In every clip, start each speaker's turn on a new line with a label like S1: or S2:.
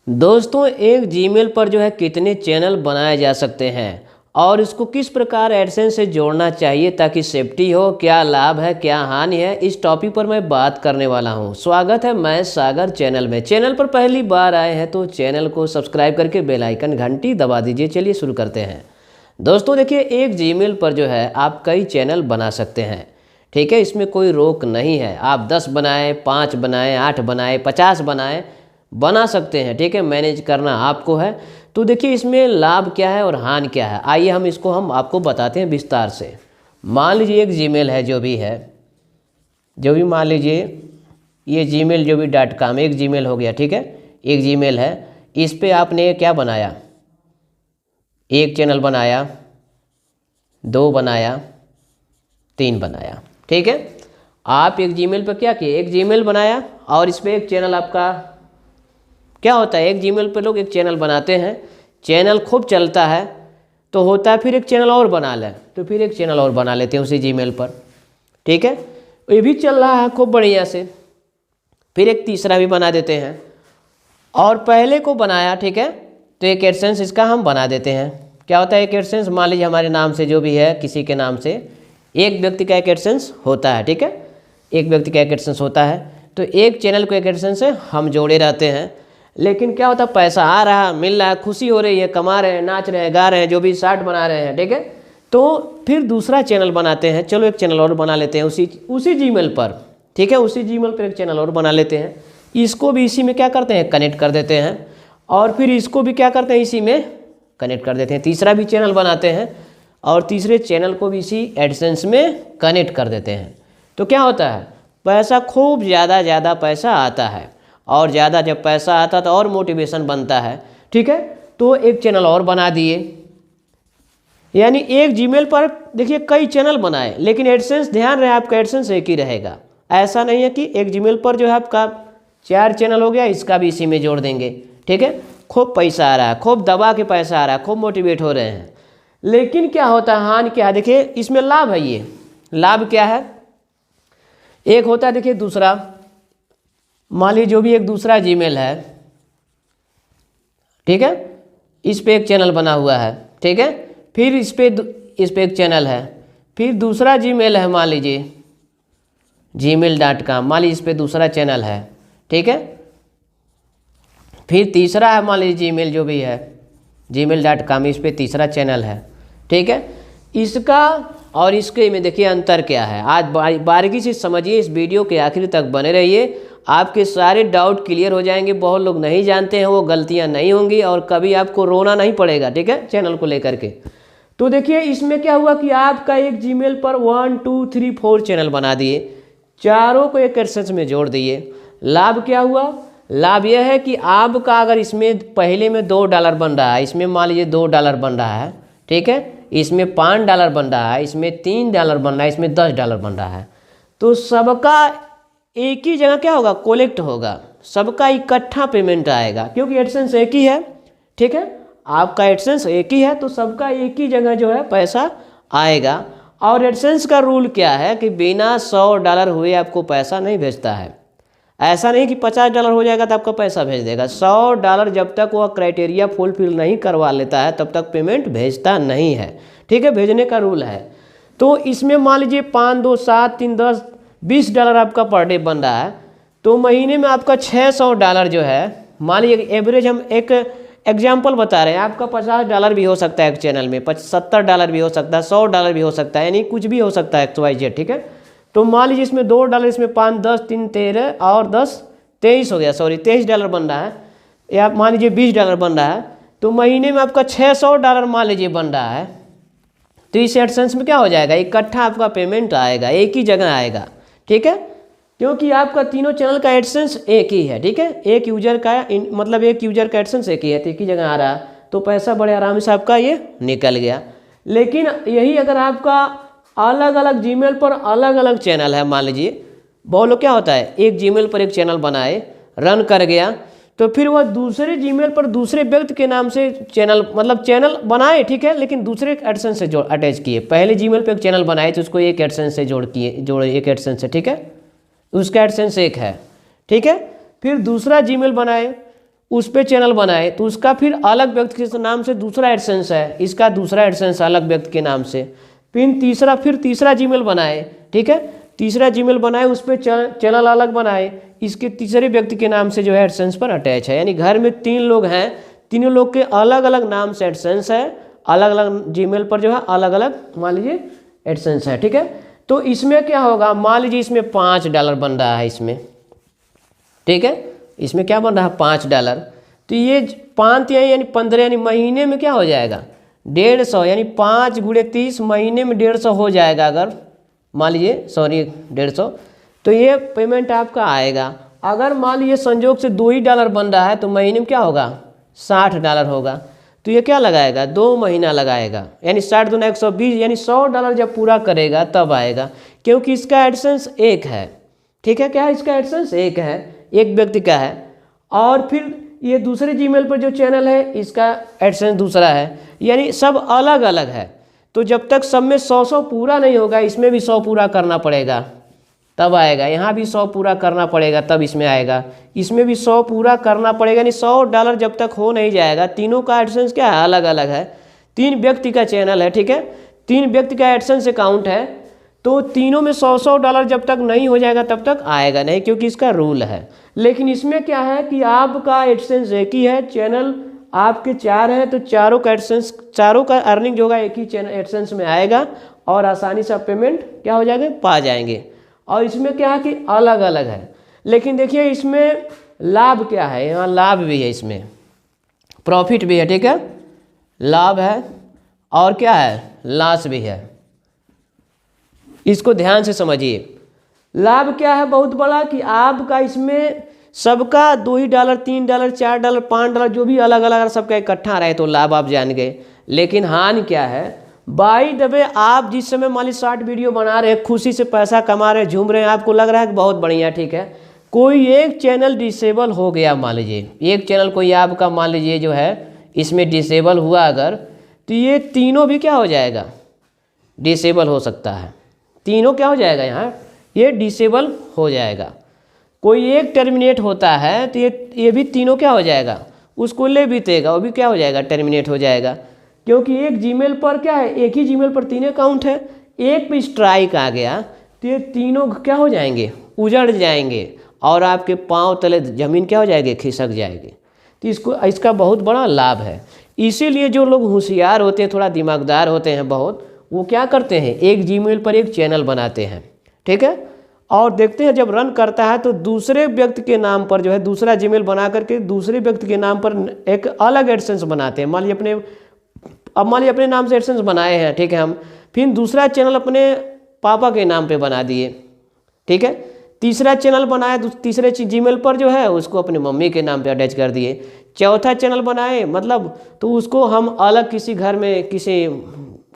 S1: दोस्तों, एक जीमेल पर जो है कितने चैनल बनाए जा सकते हैं और इसको किस प्रकार एडसेंस से जोड़ना चाहिए ताकि सेफ्टी हो, क्या लाभ है क्या हानि है, इस टॉपिक पर मैं बात करने वाला हूं। स्वागत है मैं सागर चैनल में। चैनल पर पहली बार आए हैं तो चैनल को सब्सक्राइब करके बेल आइकन घंटी दबा दीजिए। चलिए शुरू करते हैं। दोस्तों देखिए, एक जीमेल पर जो है आप कई चैनल बना सकते हैं, ठीक है। इसमें कोई रोक नहीं है। आप 10 बनाएं, 5 बनाएं, 8 बनाएं, 50 बनाएं, बना सकते हैं, ठीक है। मैनेज करना आपको है। तो देखिए इसमें लाभ क्या है और हानि क्या है, आइए हम आपको बताते हैं विस्तार से। मान लीजिए एक जीमेल है, जो भी मान लीजिए ये जीमेल जो भी .com एक जीमेल हो गया, ठीक है। एक जीमेल है, इस पे आपने क्या बनाया, एक चैनल बनाया, 2 बनाया, 3 बनाया, ठीक है। आप एक जीमेल पर क्या किए, एक जीमेल बनाया और इस पर एक चैनल आपका क्या होता है, एक जीमेल पर लोग एक चैनल बनाते हैं, चैनल खूब चलता है तो होता है फिर एक चैनल और बना लें, तो फिर एक चैनल और बना लेते हैं उसी जीमेल पर, ठीक है। ये भी चल रहा है खूब बढ़िया से, फिर एक तीसरा भी बना देते हैं और पहले को बनाया, ठीक है। तो एक एडसेंस इसका हम बना देते हैं। क्या होता है एक एडसेंस, मान लीजिए हमारे नाम से जो भी है, किसी के नाम से एक व्यक्ति का एक एडसेंस होता है, ठीक है। एक व्यक्ति का एक एडसेंस होता है, तो एक चैनल को एक एडसेंस से हम जोड़े रहते हैं। लेकिन क्या होता है, पैसा आ रहा, मिल रहा है, खुशी हो रही है, कमा रहे हैं, नाच रहे हैं, गा रहे हैं, जो भी शार्ट बना रहे हैं, ठीक है। तो फिर दूसरा चैनल बनाते हैं, चलो एक चैनल और बना लेते हैं उसी जीमेल पर, ठीक है। उसी जीमेल पर एक चैनल और बना लेते हैं, इसको भी इसी में क्या करते हैं, कनेक्ट कर देते हैं और फिर इसको भी क्या करते हैं, इसी में कनेक्ट कर देते हैं। तीसरा भी चैनल बनाते हैं और तीसरे चैनल को भी इसी एडसेंस में कनेक्ट कर देते हैं। तो क्या होता है, पैसा खूब ज़्यादा पैसा आता है और ज़्यादा जब पैसा आता तो और मोटिवेशन बनता है, ठीक है। तो एक चैनल और बना दिए, यानी एक जीमेल पर देखिए कई चैनल बनाए, लेकिन एडसेंस ध्यान रहे आपका एडसेंस एक ही रहेगा। ऐसा नहीं है कि एक जीमेल पर जो है आपका 4 चैनल हो गया, इसका भी इसी में जोड़ देंगे, ठीक है। खूब पैसा आ रहा है, खूब दबा के पैसा आ रहा है, खूब मोटिवेट हो रहे हैं, लेकिन क्या होता है, हानि क्या है। देखिए इसमें लाभ है, ये लाभ क्या है, एक होता है देखिए दूसरा, मान लीजिए जो भी एक दूसरा जीमेल है, ठीक है, इस पे एक चैनल बना हुआ है, ठीक है। फिर इस पे एक चैनल है, फिर दूसरा जीमेल है, मान लीजिए gmail.com, मान लीजिए इस पे दूसरा चैनल है, ठीक है। फिर तीसरा है, मान लीजिए जीमेल जो भी है gmail.com, इस पे तीसरा चैनल है, ठीक है। इसका और इसके में देखिए अंतर क्या है, आज बारीकी से समझिए, इस वीडियो के आखिर तक बने रहिए, आपके सारे डाउट क्लियर हो जाएंगे। बहुत लोग नहीं जानते हैं, वो गलतियां नहीं होंगी और कभी आपको रोना नहीं पड़ेगा, ठीक है, चैनल को लेकर के। तो देखिए इसमें क्या हुआ कि आपका एक जीमेल पर 1 2 3 4 चैनल बना दिए, चारों को एक एडसेंस में जोड़ दिए। लाभ क्या हुआ, लाभ यह है कि आपका अगर इसमें पहले में $2 बन रहा है, इसमें मान लीजिए $2 बन रहा है, ठीक है, इसमें $5 बन रहा है, इसमें $3 बन रहा है, इसमें $10 बन रहा है, तो सबका एक ही जगह क्या होगा, कोलेक्ट होगा, सबका इकट्ठा पेमेंट आएगा, क्योंकि एडसेंस एक ही है, ठीक है। आपका एडसेंस एक ही है तो सबका एक ही जगह जो है पैसा आएगा। और एडसेंस का रूल क्या है कि बिना $100 हुए आपको पैसा नहीं भेजता है। ऐसा नहीं कि $50 हो जाएगा तो आपका पैसा भेज देगा। $100 जब तक वह क्राइटेरिया फुलफिल नहीं करवा लेता है तब तक पेमेंट भेजता नहीं है, ठीक है, भेजने का रूल है। तो इसमें मान लीजिए 5 2 7 3 10 $20 आपका पर डे बन रहा है, तो महीने में आपका $600 जो है, मान लीजिए एवरेज हम एक एग्जाम्पल बता रहे हैं, आपका $50 भी हो सकता है एक चैनल में, $70 भी हो सकता है, $100 भी हो सकता है, यानी कुछ भी हो सकता है XYZ, ठीक है। तो मान लीजिए इसमें $2, इसमें 5 10 3 13 और 10 23 हो गया, सॉरी $23 बन रहा है, या मान लीजिए $20 बन रहा है, तो महीने में आपका $600 मान लीजिए बन रहा है। तो इस एडसेंस में क्या हो जाएगा, इकट्ठा आपका पेमेंट आएगा, एक ही जगह आएगा, ठीक है, क्योंकि आपका तीनों चैनल का एडसेंस एक ही है, ठीक है। एक यूजर का मतलब एक यूजर का एडसेंस एक ही है, तो एक ही जगह आ रहा है, तो पैसा बड़े आराम से आपका ये निकल गया। लेकिन यही अगर आपका अलग अलग जीमेल पर अलग अलग चैनल है, मान लीजिए बहुत लोग क्या होता है, एक जीमेल पर एक चैनल बनाए, रन कर गया, तो फिर वह दूसरे जीमेल पर दूसरे व्यक्ति के नाम से चैनल मतलब चैनल बनाए, ठीक है, लेकिन दूसरे एडसेंस से अटैच किए। पहले जीमेल पे एक चैनल बनाए तो उसको एक एडसेंस से जोड़े एक एडसेंस से, ठीक है, उसका एडसेंस एक है, ठीक है। फिर दूसरा जीमेल बनाए, उस पर चैनल बनाए तो उसका फिर अलग व्यक्ति के नाम से दूसरा एडसेंस है, इसका दूसरा एडसेंस अलग व्यक्ति के नाम से। फिर तीसरा जीमेल बनाए, ठीक है, तीसरा जीमेल बनाए, उस पर चैनल अलग बनाए, इसके तीसरे व्यक्ति के नाम से जो है एडसेंस पर अटैच है। यानी घर में 3 लोग हैं, तीनों लोग के अलग अलग नाम से एडसेंस है, अलग अलग जीमेल पर जो है अलग अलग मान लीजिए एडसेंस है, ठीक है। तो इसमें क्या होगा, मान लीजिए इसमें $5 बन रहा है इसमें, ठीक है, इसमें क्या बन रहा है $5। तो ये 5 यानी 15 यानी महीने में क्या हो जाएगा 150, यानी 5 × 30 महीने में 150 हो जाएगा। अगर मान लीजिए 150, तो ये पेमेंट आपका आएगा। अगर मान लीजिए संजोग से $2 बन रहा है तो महीने में क्या होगा $60 होगा। तो ये क्या लगाएगा 2 महीना लगाएगा, यानी 60 दूना 120, यानी $100 जब पूरा करेगा तब आएगा, क्योंकि इसका एडसेंस एक है, ठीक है। क्या है, इसका एडसेंस एक है, एक व्यक्ति का है। और फिर ये दूसरे जीमेल पर जो चैनल है इसका एडसेंस दूसरा है, यानी सब अलग अलग है। तो जब तक सब में 100 पूरा नहीं होगा, इसमें भी 100 पूरा करना पड़ेगा तब आएगा, यहाँ भी 100 पूरा करना पड़ेगा तब इसमें आएगा, इसमें भी 100 पूरा करना पड़ेगा। यानी $100 जब तक हो नहीं जाएगा, तीनों का एडसेंस क्या है अलग अलग है, 3 व्यक्ति का चैनल है, ठीक है, 3 व्यक्ति का एडसेंस अकाउंट है, तो तीनों में $100 जब तक नहीं हो जाएगा तब तक आएगा नहीं, क्योंकि इसका रूल है। लेकिन इसमें क्या है कि आपका एडसेंस एक ही है, चैनल आपके 4 हैं, तो चारों का एडसेंस, चारों का अर्निंग जो होगा एक ही चैनल एडसेंस में आएगा और आसानी से पेमेंट क्या हो जाएगा पा जाएंगे। और इसमें क्या है कि अलग अलग है। लेकिन देखिए इसमें लाभ क्या है, यहाँ लाभ भी है, इसमें प्रॉफिट भी है, ठीक है, लाभ है और क्या है लॉस भी है। इसको ध्यान से समझिए। लाभ क्या है बहुत बड़ा कि आपका इसमें सबका $2, $3, $4, $5 जो भी अलग अलग सबका इकट्ठा रहे तो लाभ आप जान गए। लेकिन हानि क्या है, बाई द वे आप जिस समय मान ली शॉर्ट वीडियो बना रहे हैं, खुशी से पैसा कमा रहे हैं, झूम रहे हैं, आपको लग रहा है कि बहुत बढ़िया, ठीक है, कोई एक चैनल डिसेबल हो गया, मान लीजिए एक चैनल कोई आपका मान लीजिए जो है इसमें डिसेबल हुआ अगर, तो ये तीनों भी क्या हो जाएगा डिसेबल हो सकता है, तीनों क्या हो जाएगा यहाँ ये डिसेबल हो जाएगा। कोई एक टर्मिनेट होता है तो ये भी तीनों क्या हो जाएगा, उसको ले बीतेगा, वो भी क्या हो जाएगा टर्मिनेट हो जाएगा। क्योंकि एक जीमेल पर क्या है, एक ही जीमेल पर 3 अकाउंट है, एक पे स्ट्राइक आ गया तो ये तीनों क्या हो जाएंगे उजड़ जाएंगे और आपके पांव तले ज़मीन क्या हो जाएगी खिसक जाएगी। तो इसका बहुत बड़ा लाभ है। इसीलिए जो लोग होशियार होते हैं, थोड़ा दिमागदार होते हैं बहुत, वो क्या करते हैं एक जीमेल पर एक चैनल बनाते हैं, ठीक है, और देखते हैं जब रन करता है तो दूसरे व्यक्ति के नाम पर जो है दूसरा जीमेल बना करके दूसरे व्यक्ति के नाम पर एक अलग एडसेंस बनाते हैं। मान लीजिए अपने नाम से एडसेंस बनाए हैं, ठीक है, हम फिर दूसरा चैनल अपने पापा के नाम पे बना दिए, ठीक है, तीसरा चैनल बनाए तीसरे जीमेल पर जो है उसको अपनी मम्मी के नाम पे अटैच कर दिए, चौथा चैनल बनाए मतलब तो उसको हम अलग किसी घर में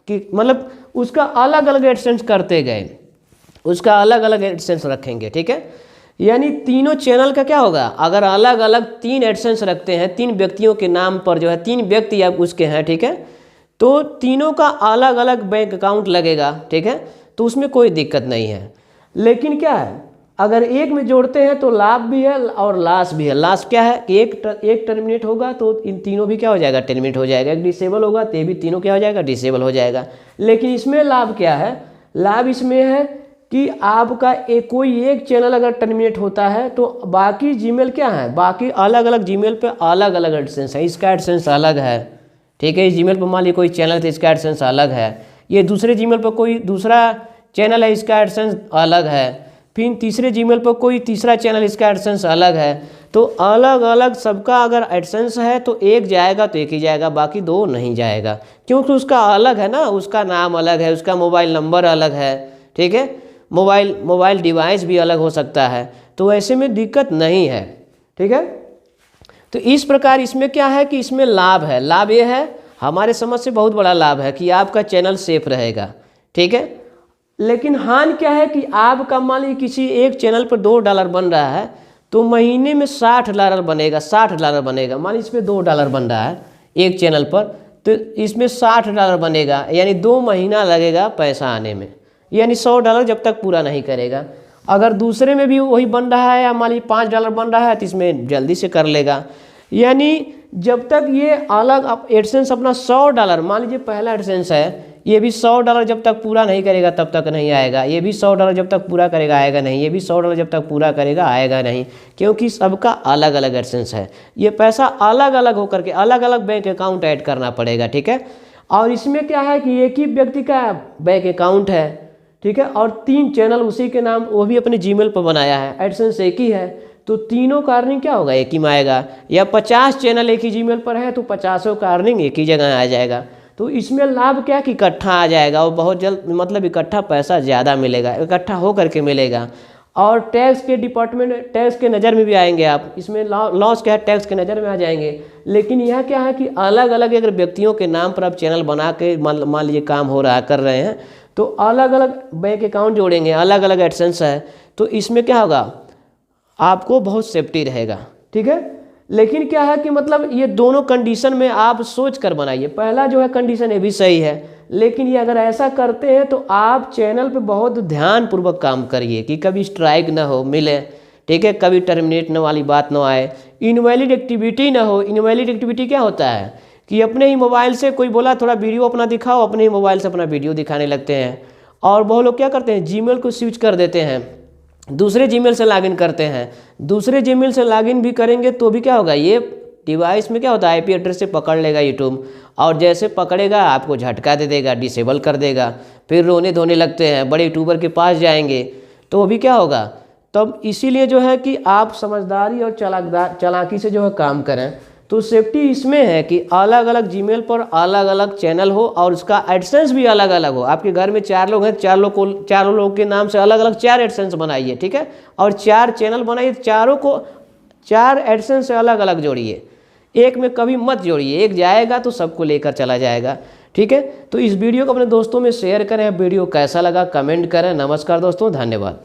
S1: मतलब उसका अलग अलग एडसेंस करते गए, उसका अलग अलग एडसेंस रखेंगे, ठीक है। यानी तीनों चैनल का क्या होगा, अगर अलग अलग 3 एडसेंस रखते हैं 3 व्यक्तियों के नाम पर जो है 3 व्यक्ति आप उसके हैं, ठीक है, तो तीनों का अलग अलग बैंक अकाउंट लगेगा, ठीक है, तो उसमें कोई दिक्कत नहीं है। लेकिन क्या है अगर एक में जोड़ते हैं तो लाभ भी है और लॉस भी है। लॉस क्या है कि एक टर्मिनेट होगा तो इन तीनों भी क्या हो जाएगा टर्मिनेट हो जाएगा, एक डिसेबल होगा तो ये भी तीनों क्या हो जाएगा डिसेबल हो जाएगा। लेकिन इसमें लाभ क्या है, लाभ इसमें है कि आपका कोई एक चैनल अगर टर्मिनेट होता है तो बाकी जीमेल क्या है, बाकी अलग अलग जीमेल पे अलग अलग एडसेंस है, इसका एडसेंस अलग है, ठीक है, इस जीमेल पर मान लीजिए कोई चैनल है तो इसका एडसेंस अलग है, ये दूसरे जीमेल पर कोई दूसरा चैनल है इसका एडसेंस अलग है, फिर तीसरे जीमेल पर कोई तीसरा चैनल इसका एडसेंस अलग है। तो अलग अलग सबका अगर एडसेंस है तो एक जाएगा तो एक ही जाएगा, बाकी 2 नहीं जाएगा, क्योंकि उसका अलग है ना, उसका नाम अलग है, उसका मोबाइल नंबर अलग है, ठीक है, मोबाइल डिवाइस भी अलग हो सकता है, तो ऐसे में दिक्कत नहीं है, ठीक है। तो इस प्रकार इसमें क्या है कि इसमें लाभ है, लाभ ये है हमारे समझ से बहुत बड़ा लाभ है कि आपका चैनल सेफ रहेगा, ठीक है। लेकिन हानि क्या है कि आपका मान लीजिए किसी एक चैनल पर $2 बन रहा है तो महीने में $60 बनेगा, $60 बनेगा, मान लीजिए इसमें $2 बन रहा है एक चैनल पर तो इसमें $60 बनेगा, यानी 2 महीना लगेगा पैसा आने में, यानी $100 जब तक पूरा नहीं करेगा। अगर दूसरे में भी वही बन रहा है या मान लीजिए $5 बन रहा है तो इसमें जल्दी से कर लेगा। यानी जब तक ये अलग एडसेंस अपना $100, मान लीजिए पहला एडसेंस है, ये भी $100 जब तक पूरा नहीं करेगा तब तक नहीं आएगा, ये भी $100 जब तक पूरा करेगा आएगा नहीं, ये भी $100 जब तक पूरा करेगा आएगा नहीं, क्योंकि सबका अलग अलग एडसेंस है। ये पैसा अलग अलग होकर के अलग अलग बैंक अकाउंट ऐड करना पड़ेगा, ठीक है। और इसमें क्या है कि एक ही व्यक्ति का बैंक अकाउंट है, ठीक है, और 3 चैनल उसी के नाम, वो भी अपने जीमेल पर बनाया है, एडसेंस एक ही है, तो तीनों का अर्निंग क्या होगा, एक ही में आएगा। या 50 चैनल एक ही जीमेल पर है तो 50 का अर्निंग एक ही जगह आ जाएगा। तो इसमें लाभ क्या कि इकट्ठा आ जाएगा और बहुत जल्द, मतलब इकट्ठा पैसा ज़्यादा मिलेगा, इकट्ठा हो करके मिलेगा। और टैक्स के डिपार्टमेंट, टैक्स के नज़र में भी आएंगे आप, इसमें लॉस क्या है, टैक्स के नज़र में आ जाएंगे। लेकिन यह क्या है कि अलग अलग अगर व्यक्तियों के नाम पर आप चैनल बना के मान लीजिए काम हो रहा कर रहे हैं, तो अलग अलग बैंक अकाउंट जोड़ेंगे, अलग अलग एडसेंस है, तो इसमें क्या होगा, आपको बहुत सेफ्टी रहेगा, ठीक है। लेकिन क्या है कि मतलब ये दोनों कंडीशन में आप सोच कर बनाइए। पहला जो है कंडीशन ये भी सही है, लेकिन ये अगर ऐसा करते हैं तो आप चैनल पे बहुत ध्यानपूर्वक काम करिए कि कभी स्ट्राइक ना हो मिले, ठीक है, कभी टर्मिनेट वाली बात ना आए, इनवैलिड एक्टिविटी ना हो। इनवैलिड एक्टिविटी क्या होता है कि अपने ही मोबाइल से कोई बोला थोड़ा वीडियो अपना दिखाओ, अपने ही मोबाइल से अपना वीडियो दिखाने लगते हैं। और बहुत लोग क्या करते हैं, जीमेल को स्विच कर देते हैं, दूसरे जीमेल से लॉगिन करते हैं। दूसरे जीमेल से लॉगिन भी करेंगे तो भी क्या होगा, ये डिवाइस में क्या होता है, आईपी एड्रेस से पकड़ लेगा यूट्यूब, और जैसे पकड़ेगा आपको झटका दे देगा, डिसेबल कर देगा, फिर रोने धोने लगते हैं, बड़े यूट्यूबर के पास जाएंगे, तो वो भी क्या होगा। तब इसीलिए जो है कि आप समझदारी और चालाकी से जो है काम करें। तो सेफ्टी इसमें है कि अलग अलग जीमेल पर अलग अलग चैनल हो और उसका एडसेंस भी अलग अलग हो। आपके घर में 4 लोग हैं, चारों लोग के नाम से अलग अलग 4 एडसेंस बनाइए, ठीक है, और 4 चैनल बनाइए, चारों को 4 एडसेंस से अलग अलग जोड़िए, एक में कभी मत जोड़िए, एक जाएगा तो सबको लेकर चला जाएगा, ठीक है। तो इस वीडियो को अपने दोस्तों में शेयर करें। वीडियो कैसा लगा कमेंट करें। नमस्कार दोस्तों, धन्यवाद।